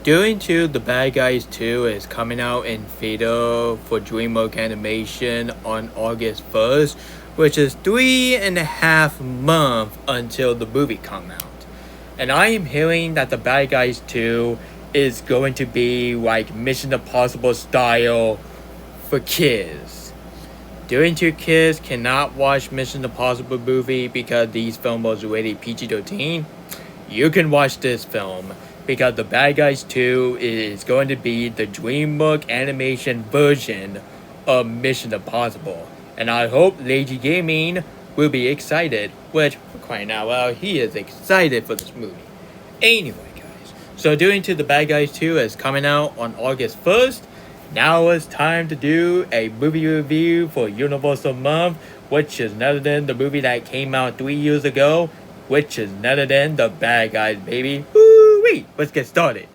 Doing 2, The Bad Guys 2 is coming out in theater for DreamWorks Animation on August 1st, which is 3.5 months until the movie come out. And I am hearing that The Bad Guys 2 is going to be like Mission Impossible style for kids. Doing 2 kids cannot watch Mission Impossible movie because these films was rated PG-13. You can watch this film because The Bad Guys 2 is going to be the DreamWorks animation version of Mission Impossible. And I hope Lazy Gaming will be excited, which, for crying out loud, he is excited for this movie. Anyway, guys, so Doing 2 The Bad Guys 2 is coming out on August 1st. Now it's time to do a movie review for Universal Month, which is none other than the movie that came out 3 years ago, which is none other than The Bad Guys, baby. Woo-wee! Let's get started.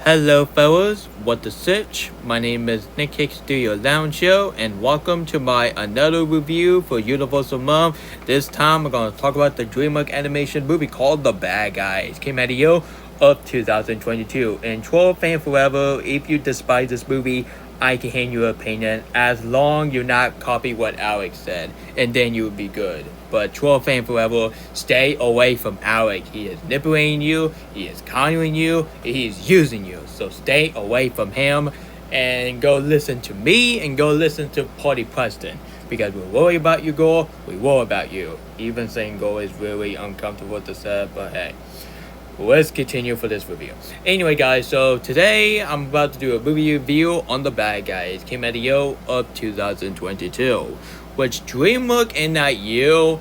Hello fellas, what the sitch? My name is Nick Hicks Studio Lounge Show and welcome to my another review for Universal Month. This time we're going to talk about the DreamWorks animation movie called The Bad Guys. Came out of the year of 2022. And Troll fan forever, if you despise this movie, I can hand you an opinion as long you not copy what Alex said, and then you will be good. But Troll fan forever, stay away from Alex. He is manipulating you, he is conning you, he is using you. So stay away from him and go listen to me and go listen to Party Preston. Because we worry about you, Gore, we worry about you. Even saying Gore is really uncomfortable to say, but hey. Let's continue for this review. Anyway, guys, so today I'm about to do a movie review on The Bad Guys. Came out the year of 2022, which DreamWorks in that year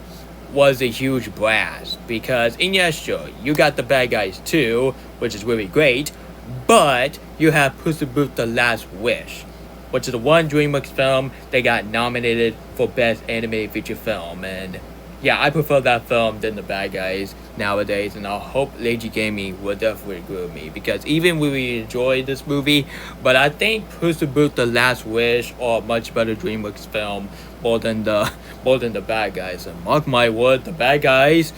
was a huge blast because in yes, sure, you got The Bad Guys 2, which is really great, but you have Puss in Boots: The Last Wish, which is the one DreamWorks film that got nominated for Best Animated Feature Film, and yeah, I prefer that film than The Bad Guys nowadays, and I hope Lazy Gaming will definitely agree with me because even we enjoyed this movie, but I think Puss in Boots: The Last Wish are a much better DreamWorks film more than the Bad Guys. And mark my word, The Bad Guys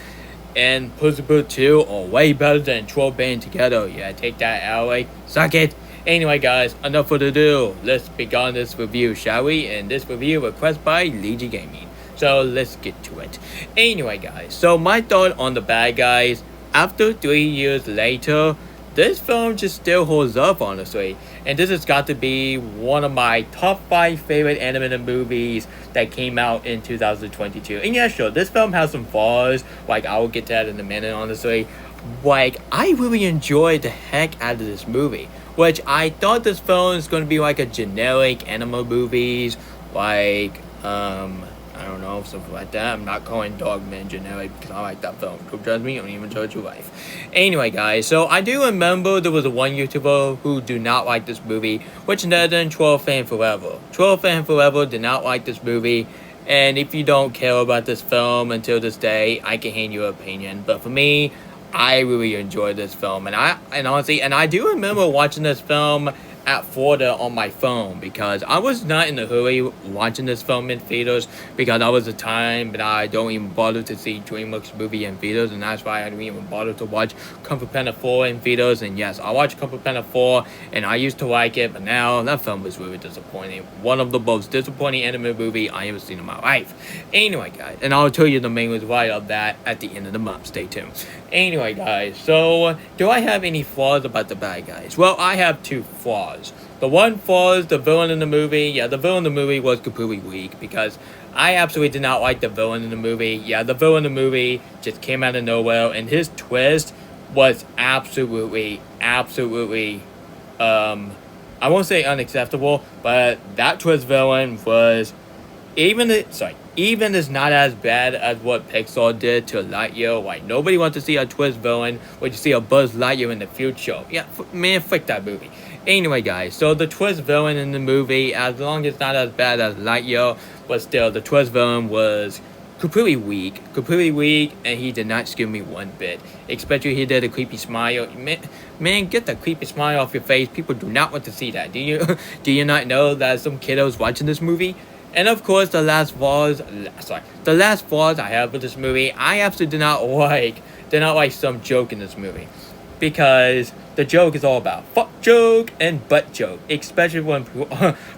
and Puss in Boots 2 are way better than Troll Band together. Yeah, take that, Alex. Suck it. Anyway, guys, enough further ado. Let's begin this review, shall we? And this review requested by Lazy Gaming. So let's get to it. Anyway, guys, so my thought on The Bad Guys, after 3 years later, this film just still holds up, honestly. And this has got to be one of my top 5 favorite animated movies that came out in 2022. And yeah, sure, this film has some flaws. Like, I will get to that in a minute, honestly. Like, I really enjoyed the heck out of this movie. Which I thought this film is going to be like a generic animal movies. Like, I don't know, something like that. I'm not calling Dogman generic because I like that film. Don't judge me, don't even judge your life. Anyway, guys, so I do remember there was a one YouTuber who do not like this movie, which is none than Troll Fan Forever. Troll Fan Forever did not like this movie, and if you don't care about this film until this day, I can hand you an opinion. But for me, I really enjoyed this film, and honestly, I do remember watching this film at Florida on my phone because I was not in a hurry watching this film in theaters because that was a time that I don't even bother to see DreamWorks movie in theaters, and that's why I didn't even bother to watch Kung Fu Panda 4 in theaters. And yes, I watched Kung Fu Panda 4 and I used to like it, but now that film was really disappointing. One of the most disappointing anime movie I ever seen in my life. Anyway, guys, and I'll tell you the main reason why of that at the end of the month. Stay tuned. Anyway, guys, so do I have any flaws about The Bad Guys? Well, I have 2 flaws. The one flaw is the villain in the movie. Yeah, the villain in the movie was completely weak because I absolutely did not like the villain in the movie. Yeah, the villain in the movie just came out of nowhere, and his twist was absolutely, I won't say unacceptable, but that twist villain was even it's not as bad as what Pixar did to Lightyear. Like, nobody wants to see a twist villain when you see a Buzz Lightyear in the future. Yeah, man, frick that movie. Anyway, guys, so the twist villain in the movie, as long as it's not as bad as Lightyear, but still, the twist villain was completely weak, and he did not scare me one bit. Especially he did a creepy smile. Man, get the creepy smile off your face. People do not want to see that. Do you do you not know that some kiddos watching this movie? And of course, the last flaws I have with this movie, I absolutely did not like some joke in this movie, because the joke is all about fuck joke and butt joke, especially when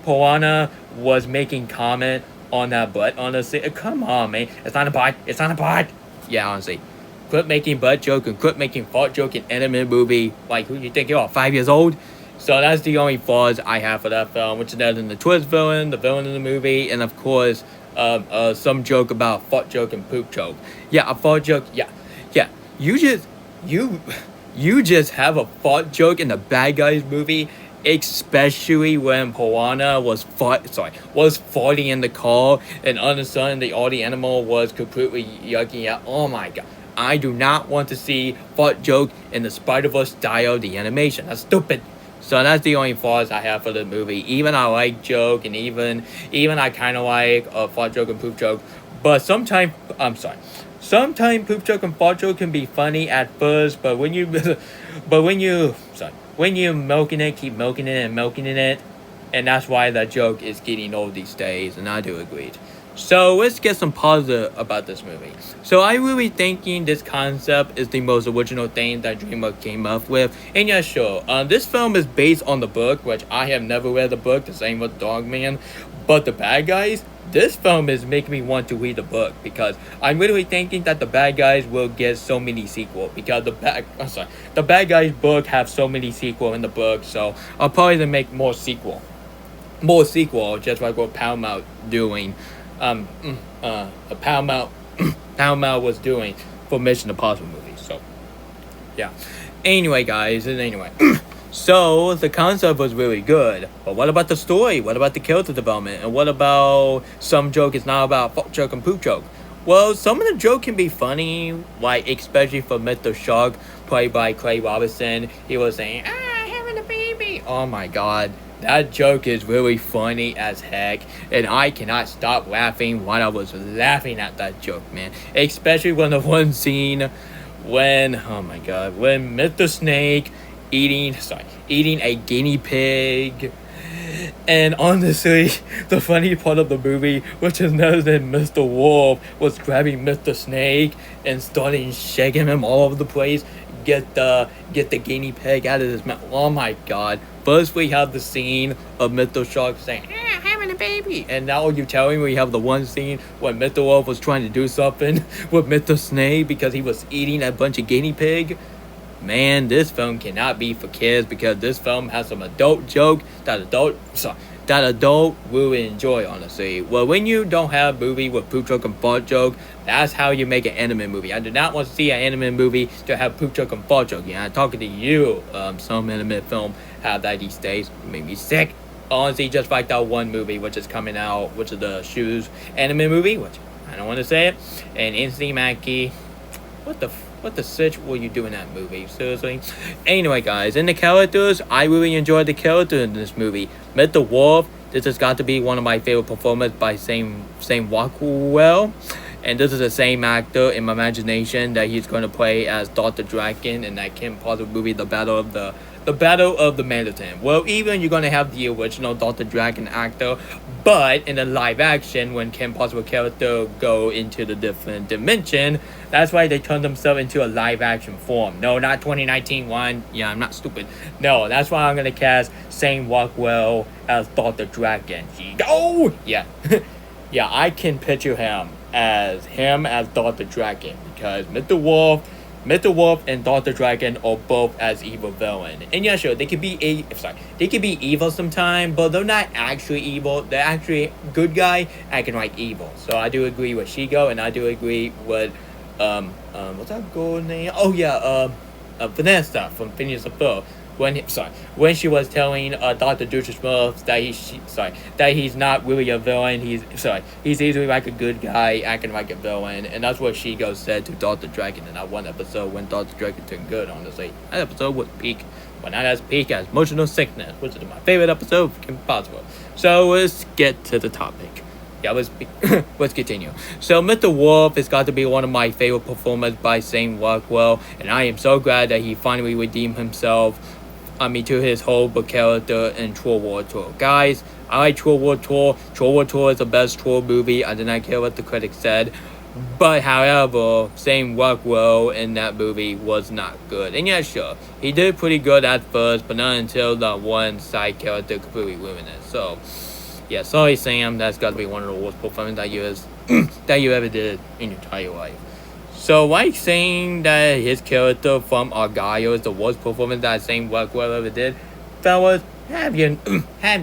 Piranha was making comment on that butt. Honestly, come on, man, it's not a butt. Yeah, honestly, quit making butt joke and quit making fart joke in animated movie. Like, who you think you are, 5 years old? So that's the only flaws I have for that film, which is that in the twist villain, the villain in the movie, and of course, some joke about fart joke and poop joke. Yeah, a fart joke. Yeah. You just have a fart joke in the Bad Guys movie, especially when Piranha was farting in the car, and all of a sudden the animal was completely yucking out. Oh my god. I do not want to see fart joke in the Spider-Verse style of the animation. That's stupid. So that's the only flaws I have for the movie. Even I like joke, and even I kind of like fart joke and poop joke. But sometimes poop joke and fart joke can be funny at first, but when you milking it, keep milking it and milking it, and that's why that joke is getting old these days. And I do agree. So let's get some positive about this movie. So I really thinking this concept is the most original thing that DreamWorks came up with. And yeah, sure, this film is based on the book, which I have never read the book, the same with Dogman. But the Bad Guys, this film is making me want to read the book, because I'm really thinking that the Bad Guys will get so many sequels, because the Bad Guys book have so many sequels in the book. So I'll probably make more sequel, just like what Paramount doing. Paramount was doing for Mission Impossible movies. So yeah. Anyway, guys, so the concept was really good, but what about the story? What about the character development? And what about some joke is not about fuck joke and poop joke? Well, some of the joke can be funny, like especially for Mr. Shark, played by Clay Robinson. He was saying, having a baby. Oh my god. That joke is really funny as heck, and I cannot stop laughing while I was laughing at that joke, man. Especially when the one scene when Mr. Snake eating a guinea pig. And honestly, the funny part of the movie, which is known that Mr. Wolf was grabbing Mr. Snake and starting shaking him all over the place, get the guinea pig out of his mouth. Oh my god. First we have the scene of Mr. Shark saying, having a baby. And now you tell me we have the one scene when Mr. Wolf was trying to do something with Mr. Snake because he was eating a bunch of guinea pig. Man, this film cannot be for kids, because this film has some adult joke that adult will enjoy, honestly. Well, when you don't have a movie with poop joke and fart joke, that's how you make an anime movie. I do not want to see an anime movie to have poop joke and fart joke. Yeah, I'm talking to you. Some anime film have that these days. It made me sick. Honestly, just like that one movie which is coming out, which is the Shoes anime movie, which I don't want to say it. And Instinct Maki, what the switch were you doing in that movie? Seriously? Anyway, guys, in the characters, I really enjoyed the character in this movie. Mr. Wolf, this has got to be one of my favorite performances by Sam Rockwell. And this is the same actor in my imagination that he's going to play as Dr. Draken in that Kim Possible movie, The Battle of the Manhattan. Well, even you're going to have the original Dr. Draken actor, but in the live action, when Kim Possible character go into the different dimension, that's why they turned themselves into a live action form. No, not 2019 one. Yeah, I'm not stupid. No, that's why I'm going to cast Sam Rockwell as Dr. Draken. Oh! Yeah. Yeah, I can picture him as Dr. Draken, because Mr. Wolf and Dr. Draken are both as evil villain. And yeah, sure, they could be evil sometime, but they're not actually evil. They're actually good guy acting like evil. So I do agree with Shigo, and I do agree with what's that girl name? Oh yeah, Vanessa from Phineas and Ferb. when she was telling Dr. Smith that that he's not really a villain. He's easily like a good guy acting like a villain, and that's what Shego said to Dr. Dragon in that one episode when Dr. Dragon turned good. Honestly, that episode was peak. Well, not as peak as Emotional Sickness, which is my favorite episode possible. So let's get to the topic. Yeah, let's continue. So Mr. Wolf has got to be one of my favorite performers by Sam Rockwell, and I am so glad that he finally redeemed himself. To his whole character in Troll World Tour. Guys, I like Troll World Tour. Troll World Tour is the best troll movie. I did not care what the critics said. But however, Sam Rockwell in that movie was not good. And yeah, sure, he did pretty good at first, but not until that one side character completely ruined it. So, yeah, sorry Sam, that's got to be one of the worst performances that you ever did in your entire life. So, like saying that his character from Argyle is the worst performance that Sam Rockwell ever did, fellas, have you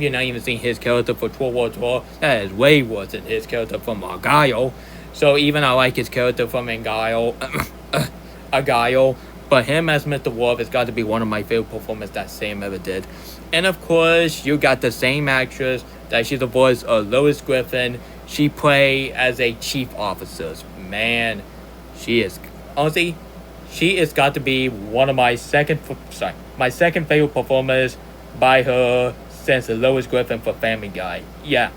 not even seen his character for Troll World Tour? That is way worse than his character from Argyle. So even I like his character from Argyle, but him as Mr. Wolf has got to be one of my favorite performances that Sam ever did. And of course, you got the same actress that she's the voice of Lois Griffin. She played as a chief officer. Man, she is got to be one of my second favorite performers by her since Lois Griffin for Family Guy. Yeah,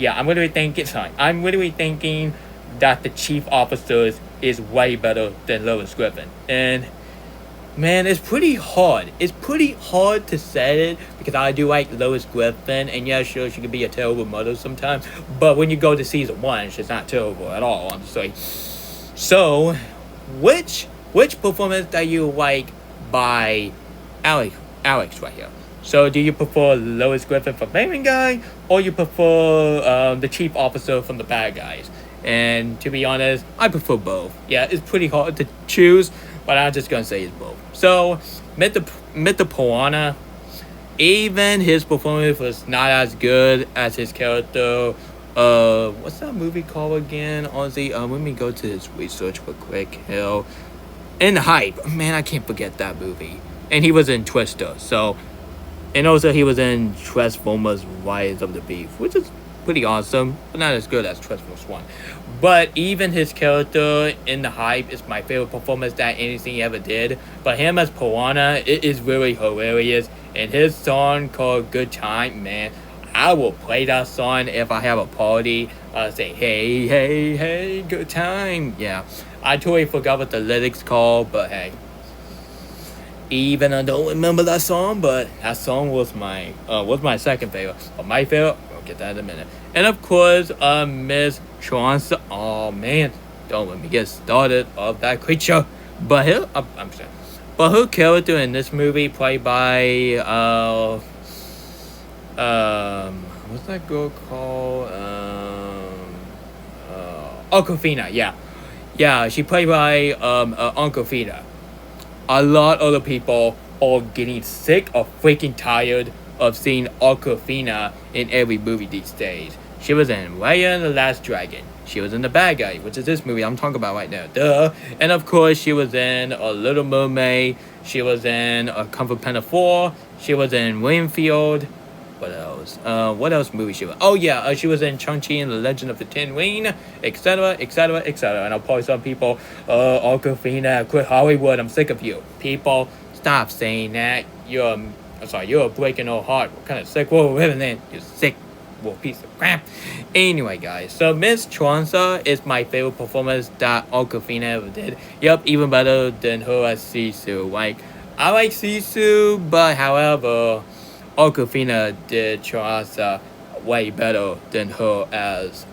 I'm literally thinking that the chief officer is way better than Lois Griffin. And man, it's pretty hard. It's pretty hard to say it because I do like Lois Griffin, and yeah, sure, she can be a terrible mother sometimes. But when you go to season 1, she's not terrible at all, honestly. So, which performance that you like by Alex right here? So, do you prefer Lois Griffin from Family Guy, or you prefer the chief officer from The Bad Guys? And to be honest, I prefer both. Yeah, it's pretty hard to choose, but I'm just gonna say it's both. So, Mr. Piranha, even his performance was not as good as his character. What's that movie called again? Honestly, let me go to his research real quick. Hell, In the Hype. Man, I can't forget that movie. And he was in Twister. So, and also he was in Transformers: Rise of the Beast, which is pretty awesome, but not as good as Transformers 1. But even his character in The Hype is my favorite performance that anything he ever did. But him as Piranha, it is really hilarious. And his song called Good Time, man, I will play that song if I have a party. Say, hey, hey, hey, good time. Yeah, I totally forgot what the lyrics called, but hey. Even I don't remember that song, but that song was my second favorite. But my favorite, I'll get that in a minute. And of course, Miss Chauncey. Oh man, don't let me get started of that creature. But her character in this movie, played by what's that girl called? Awkwafina. Yeah, she played by Awkwafina. A lot of other people are getting sick or freaking tired of seeing Awkwafina in every movie these days. She was in Raya and the Last Dragon. She was in The Bad Guy, which is this movie I'm talking about right now. Duh. And of course, she was in A Little Mermaid. She was in Kung Fu Panda 4. She was in Winfield. What else? What else movie she was? Oh yeah, she was in Shang-Chi and the Legend of the Ten Ring, etc., etc., etc. And I'll probably some people, Awkwafina, quit Hollywood, I'm sick of you. People, stop saying that. You're breaking our heart. What kind of sick world we're living in? You're sick little piece of crap. Anyway, guys, so Miss Chauncey is my favorite performance that Awkwafina ever did. Yep, even better than her as Sisu. Like, I like Sisu, but however, Awkwafina did Chauncey way better than her as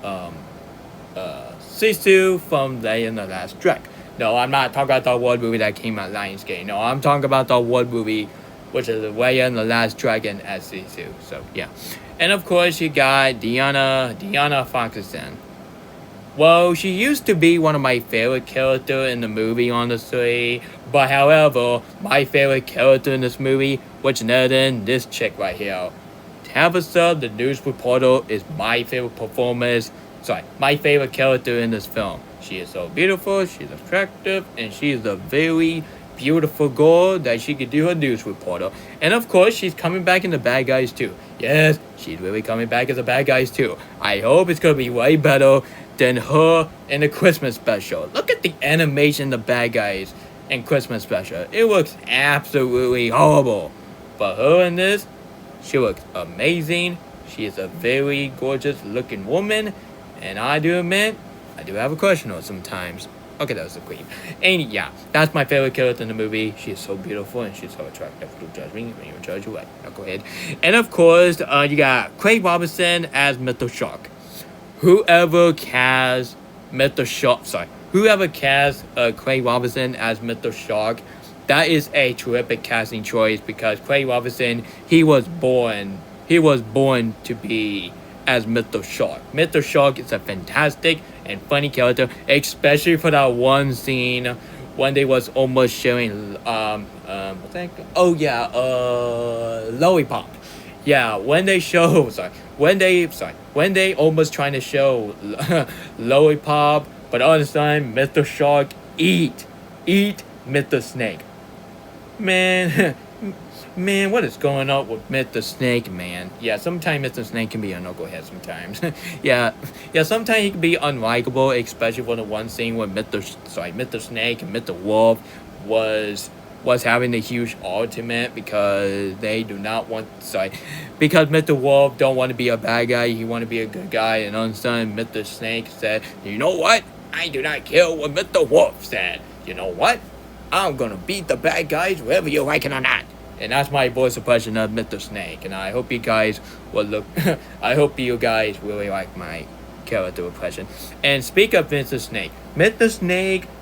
Sisu from Raya and the Last Dragon. No, I'm not talking about the one movie that came out Lionsgate. No, I'm talking about the one movie which is Raya and the Last Dragon as Sisu. So yeah. And of course you got Diana Foxison. Well, she used to be one of my favorite characters in the movie, honestly. But however, my favorite character in this movie, which none than this chick right here. Tabitha, the news reporter, is my favorite my favorite character in this film. She is so beautiful, she's attractive, and she is a very beautiful girl that she could do her news reporter. And of course, she's coming back in the Bad Guys too. Yes, she's really coming back as the Bad Guys too. I hope it's gonna be way better than her in the Christmas special. Look at the animation in the Bad Guys in Christmas special. It looks absolutely horrible. But her in this, she looks amazing. She is a very gorgeous looking woman. And I do admit, I do have a crush on her sometimes. Okay, that was a queen. And yeah, that's my favorite character in the movie. She is so beautiful and she's so attractive. Don't judge me when you judge you right. Now go ahead. And of course, you got Craig Robinson as Mr. Shark. Whoever cast Craig Robinson as Mr. Shark, that is a terrific casting choice because Craig Robinson, he was born to be as Mr. Shark. Mr. Shark is a fantastic and funny character, especially for that one scene when they was almost showing Lollipop. Yeah, when they almost trying to show Lollipop, but all the time Mr. Shark eat Mr. Snake. Man, what is going on with Mr. Snake, man? Yeah, sometimes Mr. Snake can be a knucklehead sometimes. yeah, sometimes he can be unlikable, especially for the one scene where Mr. Snake and Mr. Wolf was having a huge argument because because Mr. Wolf don't want to be a bad guy, he want to be a good guy, and all of a sudden Mr. Snake said, "You know what? I do not care what Mr. Wolf said. You know what? I'm gonna beat the bad guys whether you like it or not." And that's my voice impression of Mr. Snake. And I hope you guys I hope you guys really like my character impression. And speak of Mr. Snake,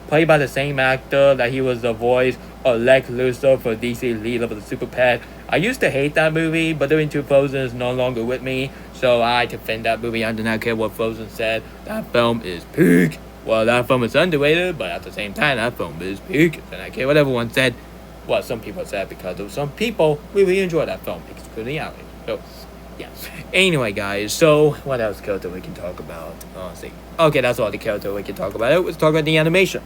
played by the same actor that he was the voice of Lex Luthor for DC Leader of the Super Pet. I used to hate that movie, but during 2000 is no longer with me, so I defend that movie. I do not care what Frozen said. That film is peak. Well, that film is underrated, but at the same time, that film is peak. And I care what everyone said. Well, some people said because some people really enjoy that film, excluding Alex. So, yeah. Anyway, guys, so what else character we can talk about? Let's see. Okay, that's all the character we can talk about. Let's talk about the animation.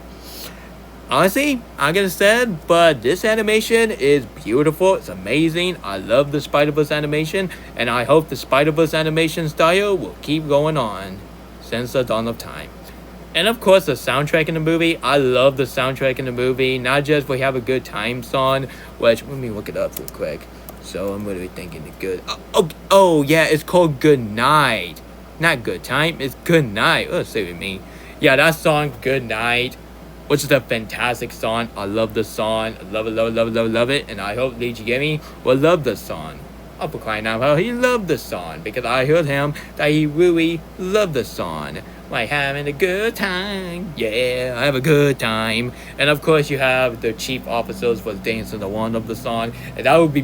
Honestly, I gotta say, but this animation is beautiful. It's amazing. I love the Spider-Verse animation, and I hope the Spider-Verse animation style will keep going on since the dawn of time. And of course, the soundtrack in the movie. I love the soundtrack in the movie. Not just we have a good time song, which let me look it up real quick. So I'm really thinking the good. Oh yeah, it's called Good Night. Not Good Time. It's Good Night. Let's see what I mean. Yeah, that song Good Night, which is a fantastic song. I love the song. I love it. And I hope Lee Gimme will love the song. For crying out loud, he loved the song because I heard him that he really loved the song. Like having a good time. Yeah, I have a good time. And of course you have the chief officers was dancing to one of the song. And that would be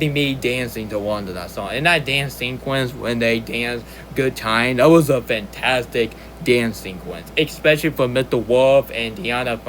me dancing to one of that song. And that dance sequence when they dance Good Time, that was a fantastic dance sequence. Especially for Mr. Wolf and Deanna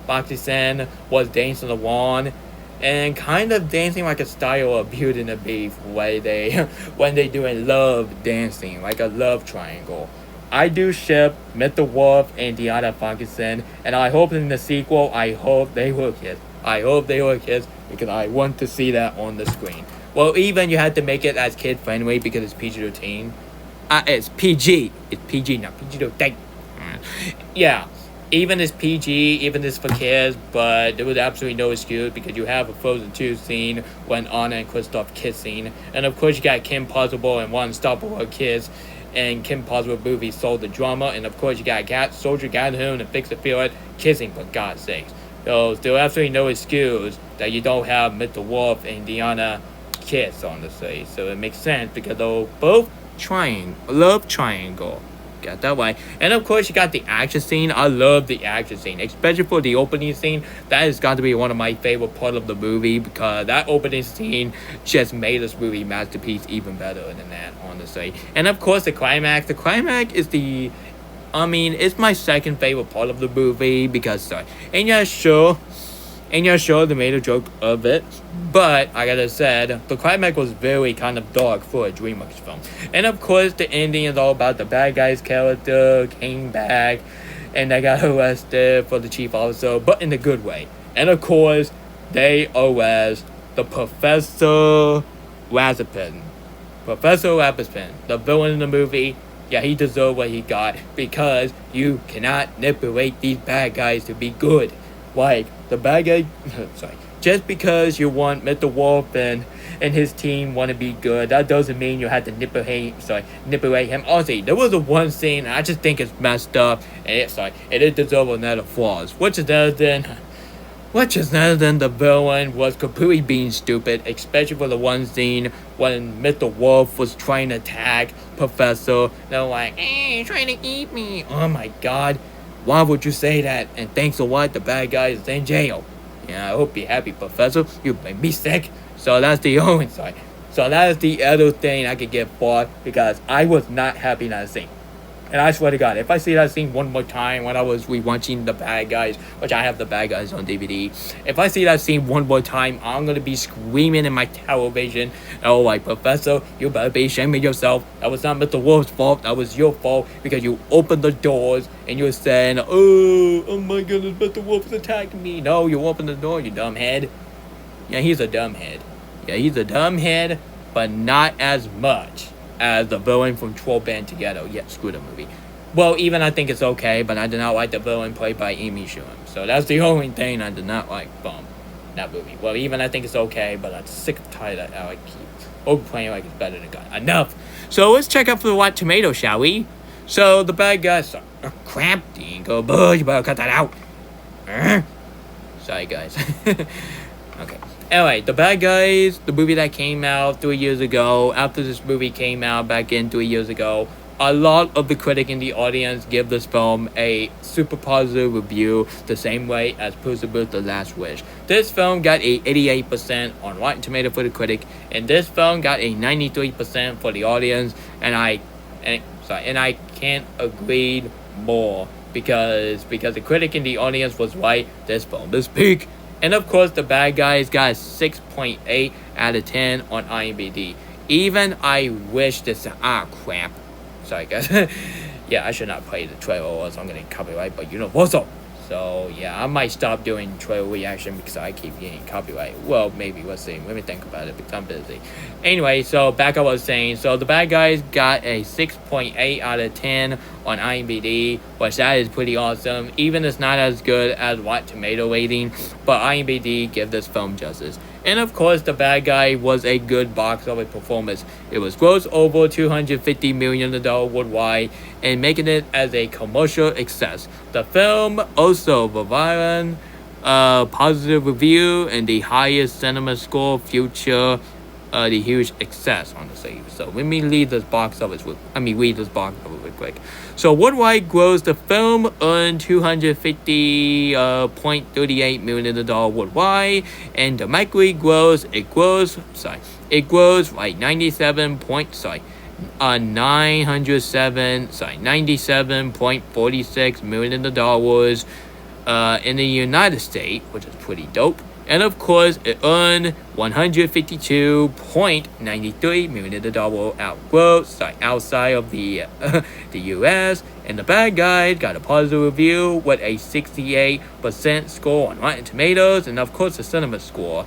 Foxyson was dancing to one. And kind of dancing like a style of Beauty and the Beast when they doing love dancing, like a love triangle. I do ship Mr. Wolf and Deanna Foxyson, and I hope in the sequel, I hope they will kiss. Because I want to see that on the screen. Well, even you have to make it as kid friendly because it's PG-13. It's PG. It's PG, not PG-13. Yeah. Even it's PG, even it's for kids, but there was absolutely no excuse because you have a Frozen 2 scene when Anna and Kristoff kissing. And of course you got Kim Possible and One Unstoppable Kids, and Kim Possible movie sold the drama. And of course you got Soldier Calhoun and Fix the Field kissing, for God's sakes. So there's absolutely no excuse that you don't have Mr. Wolf and Deanna kiss on the stage. So it makes sense because they're both love triangle. Got that way. And of course you got the action scene. I love the action scene, especially for the opening scene. That has got to be one of my favorite part of the movie because that opening scene just made this movie masterpiece even better than that, honestly. And of course the climax is it's my second favorite part of the movie because they made a joke of it, but like I said, the climax was very kind of dark for a DreamWorks film. And of course, the ending is all about the bad guy's character came back and they got arrested for the chief officer, but in a good way. And of course, they arrest the Professor Razapin. Professor Razapin, the villain in the movie. Yeah, he deserved what he got because you cannot manipulate these bad guys to be good. Like, the bad guy, sorry, just because you want Mr. Wolf and his team want to be good, that doesn't mean you have to manipulate him. Honestly, there was a one scene, and I just think it's messed up, and it deserves another flaws, which is other than the villain was completely being stupid, especially for the one scene when Mr. Wolf was trying to attack Professor. They're like, hey, you're trying to eat me. Oh my god. Why would you say that? And thanks to what? The bad guy is in jail. Yeah, I hope you're happy, Professor. You made me sick. So that's the only side. So that is the other thing I could get for because I was not happy in that scene. And I swear to God, if I see that scene one more time when I was rewatching The Bad Guys, which I have The Bad Guys on DVD, if I see that scene one more time, I'm going to be screaming in my television, oh, like, Professor, you better be ashamed of yourself. That was not Mr. Wolf's fault. That was your fault because you opened the doors and you're saying, oh my goodness, Mr. Wolf is attacking me. No, you opened the door, you dumb head. Yeah, he's a dumb head. Yeah, he's a dumb head, but not as much as the villain from Troll Band Together. Yeah, screw the movie. Well, even I think it's okay, but I did not like the villain played by Amy Schumer. So that's the only thing I did not like from that movie. Well, even I think it's okay, but I'm sick and tired that I keep overplaying like it's better than God. Enough. So let's check out for the Rotten Tomato, shall we? So the bad guys are crap. Dingo, you better cut that out. Sorry, guys. Okay. Anyway, The Bad Guys, the movie that came out 3 years ago, after this movie came out back in 3 years ago, a lot of the critic in the audience give this film a super positive review, the same way as Puss in Boots: The Last Wish. This film got a 88% on Rotten Tomato for the critic, and this film got a 93% for the audience, and I can't agree more because the critic in the audience was right. This film is peak. And of course, The Bad Guys got a 6.8 out of 10 on IMDb. Even I wish this... crap. Sorry, guys. Yeah, I should not play the trailer or else I'm going to copyright by Universal. So, yeah, I might stop doing trailer reaction because I keep getting copyright. Well, maybe. Let's see. Let me think about it because I'm busy. Anyway, so back up what I was saying. So, The Bad Guys got a 6.8 out of 10 on IMDb, which that is pretty awesome. Even it's not as good as Rotten Tomato rating, but IMDb give this film justice. And of course, The Bad Guy was a good box office performance. It was grossed over $250 million worldwide and making it as a commercial success. The film also provided a positive review and the highest cinema score future the huge excess, honestly. So let me read this box office real quick. So worldwide gross, the film earned $250.38 million worldwide, and domestically gross, it grows like $97.46 million in the United States, which is pretty dope. And of course, it earned $152.93 million outside of the U.S. And The Bad Guys got a positive review with a 68% score on Rotten Tomatoes, and of course, the cinema score.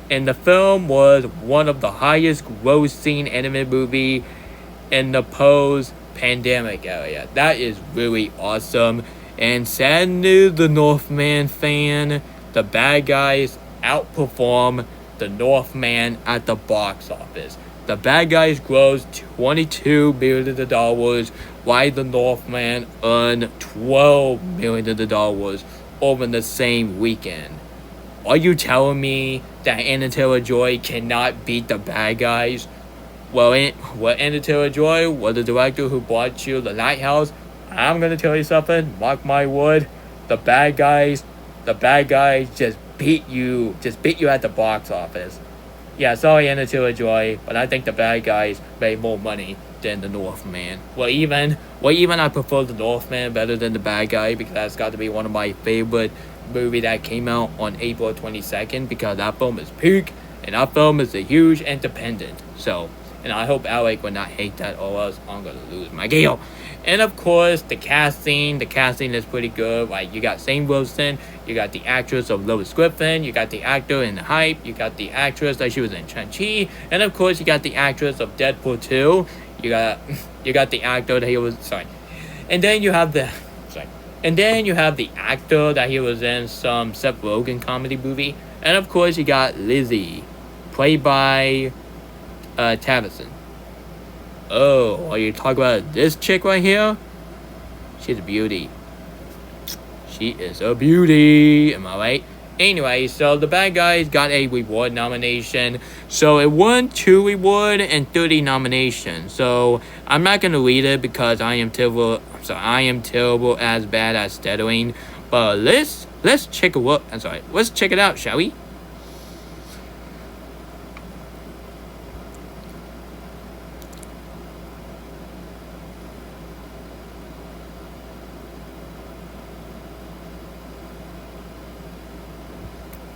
And the film was one of the highest grossing animated movie in the post-pandemic area. That is really awesome. And sad news, the Northman fan, The Bad Guys outperform the Northman at the box office. The Bad Guys grossed $22 million, while the Northman earned $12 million over the same weekend. Are you telling me that Anya Taylor-Joy cannot beat The Bad Guys? Well, Anya Taylor-Joy was the director who brought you The Lighthouse. I'm gonna tell you something, mark my word, The Bad Guys just beat you at the box office. Yeah, sorry, Anya Taylor-Joy, but I think The Bad Guys made more money than the Northman. Well, even I prefer the Northman better than The Bad Guy because that's got to be one of my favorite movie that came out on April 22nd because that film is peak and that film is a huge independent. So, and I hope Alec will not hate that or else I'm gonna lose my deal. And of course, the casting is pretty good. Like, you got Sam Wilson, you got the actress of Lois Griffin, you got the actor in The Hype, you got the actress that she was in Shang-Chi, and of course, you got the actress of Deadpool 2. You got the actor that he was, and then you have the, actor that he was in some Seth Rogen comedy movie. And of course, you got Lizzie, played by Tavison. Oh, are you talking about this chick right here? She's a beauty. She is a beauty. Am I right? Anyway, so the bad guys got a reward nomination. So it won 2 reward and 30 nominations. So I'm not gonna read it because I am terrible. I am terrible as bad at stuttering. But let's check it out. Let's check it out, shall we?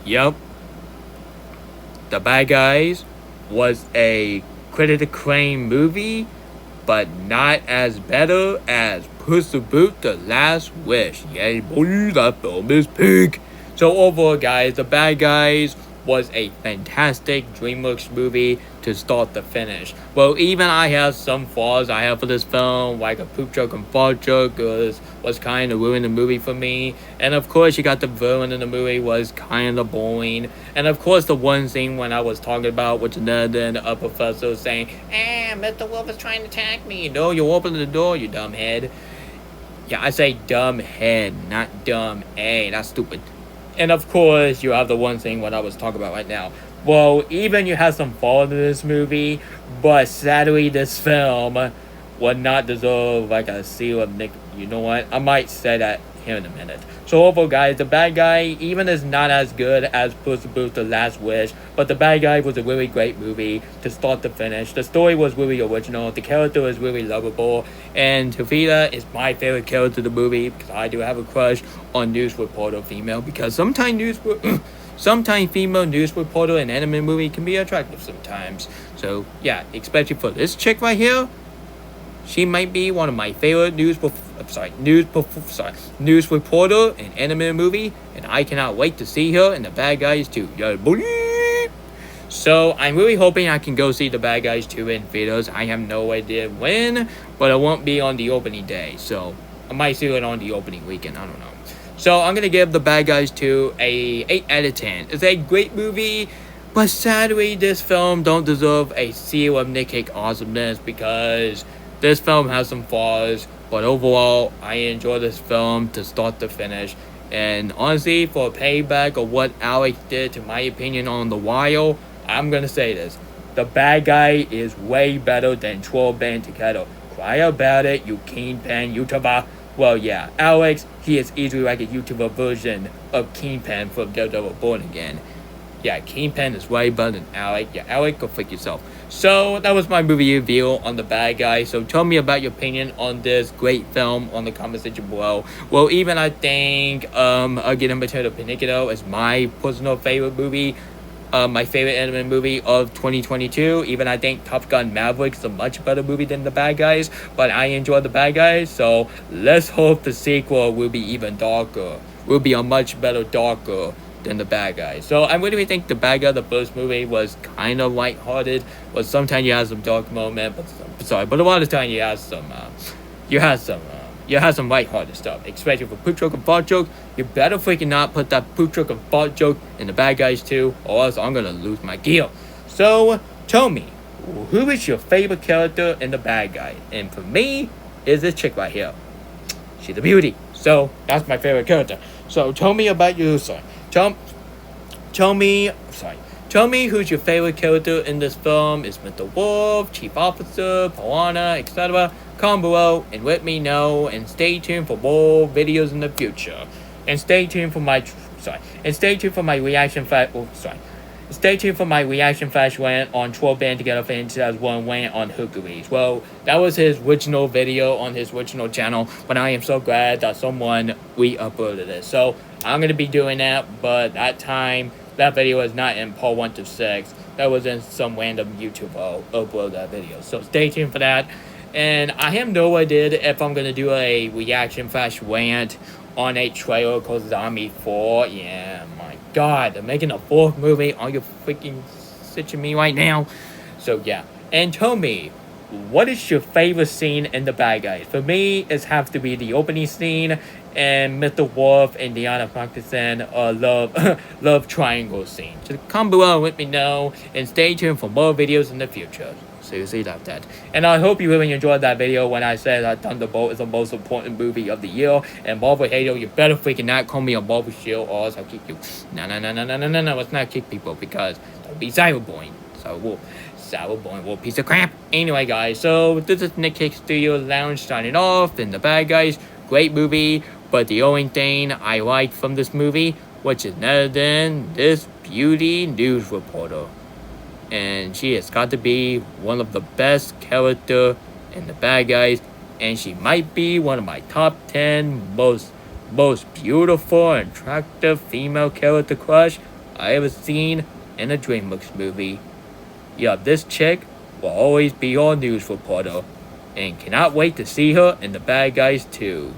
Yep. The Bad Guys was a critically acclaimed movie, but not as better as Puss in Boots: The Last Wish. Yeah, boy, that film is pink. So overall, guys, The Bad Guys was a fantastic DreamWorks movie to start to finish. Well, even I have some flaws I have for this film, like a poop joke and fart joke was kind of ruining the movie for me. And of course, you got the villain in the movie was kind of boring. And of course, the one scene when I was talking about, which then a professor saying, Mr. Wolf is trying to attack me. No, you open the door, you dumb head. Yeah, I say dumb head, not dumb A. That's stupid. And of course, you have the one thing what I was talking about right now. Well, even you have some fault in this movie, but sadly, this film would not deserve like a seal of Nick. You know what? I might say that here in a minute. So overall, guys, The Bad Guy even is not as good as Puss in Boots: The Last Wish, but The Bad Guy was a really great movie to start to finish. The story was really original. The character is really lovable, and Tavita is my favorite character in the movie because I do have a crush on news reporter female, because sometimes female news reporter in anime movie can be attractive sometimes. So yeah, especially for this chick right here. She might be one of my favorite news reporter in anime movie, and I cannot wait to see her in The Bad Guys 2. Yeah, boy. So I'm really hoping I can go see The Bad Guys 2 in theaters. I have no idea when, but it won't be on the opening day, so I might see it on the opening weekend. I don't know. So I'm gonna give The Bad Guys 2 a 8 out of 10. It's a great movie. But sadly, this film don't deserve a seal of Nick Cage awesomeness because this film has some flaws, but overall, I enjoy this film to start to finish. And honestly, for a payback of what Alex did, to my opinion, on The Wire, I'm gonna say this. The Bad Guy is way better than Troll Band Together. Cry about it, you Kingpin YouTuber. Well, yeah, Alex, he is easily like a YouTuber version of Kingpin from Daredevil Born Again. Yeah, Kingpin is way better than Alec. Yeah, Alec, go fix yourself. So, that was my movie review on The Bad Guy. So, tell me about your opinion on this great film on the comment section below. Well, even I think Again Potato Paniquito is my personal favorite movie. My favorite anime movie of 2022. Even I think Top Gun Maverick is a much better movie than The Bad Guys. But I enjoy The Bad Guys. So, let's hope the sequel will be even darker. Will be a much better, darker than The Bad Guy. So I really think The Bad Guy, the first movie, was kind of lighthearted, but sometimes you have some dark moment. But a lot of time you have some lighthearted stuff, especially for poop joke and fart joke. You better freaking not put that poop joke and fart joke in The Bad Guys 2, or else I'm gonna lose my gear. So tell me, who is your favorite character in The Bad Guy? And for me, is this chick right here. She's a beauty. So that's my favorite character. So tell me about you, sir. Tell me who's your favorite character in this film. Is Mr. Wolf, Chief Officer, Piranha, etc. Comment below and let me know, and stay tuned for more videos in the future. And stay tuned for my reaction flash went on Troll Band Together fan 2001 went on Hercules. Well, that was his original video on his original channel, but I am so glad that someone re-uploaded it. So I'm going to be doing that, but that video was not in part 1 to 6. That was in some random YouTuber upload that video. So stay tuned for that. And I have no idea if I'm gonna do a reaction / rant on a trailer called Zombie 4. Yeah, my god, they're making a fourth movie. Are you freaking stitching me right now? So yeah. And tell me, what is your favorite scene in The Bad Guys? For me, it has to be the opening scene and Mr. Wolf and Deanna Parkinson love triangle scene. Just comment below and let me know, and stay tuned for more videos in the future. Seriously love that. And I hope you really enjoyed that video when I said that Thunderbolt is the most important movie of the year. And Marvel Hater, you better freaking not call me a Marvel shield or else I'll kick you. No, let's not kick people because that'll be cyberbullying. Cyberbullying, piece of crap. Anyway, guys, so this is Nick Cake Studio Lounge signing off. And The Bad Guys, great movie. But the only thing I liked from this movie, which is none other than this beauty news reporter. And she has got to be one of the best character in The Bad Guys, and she might be one of my top 10 most beautiful and attractive female character crush I ever seen in a DreamWorks movie. Yeah, this chick will always be your news reporter, and cannot wait to see her in The Bad Guys 2.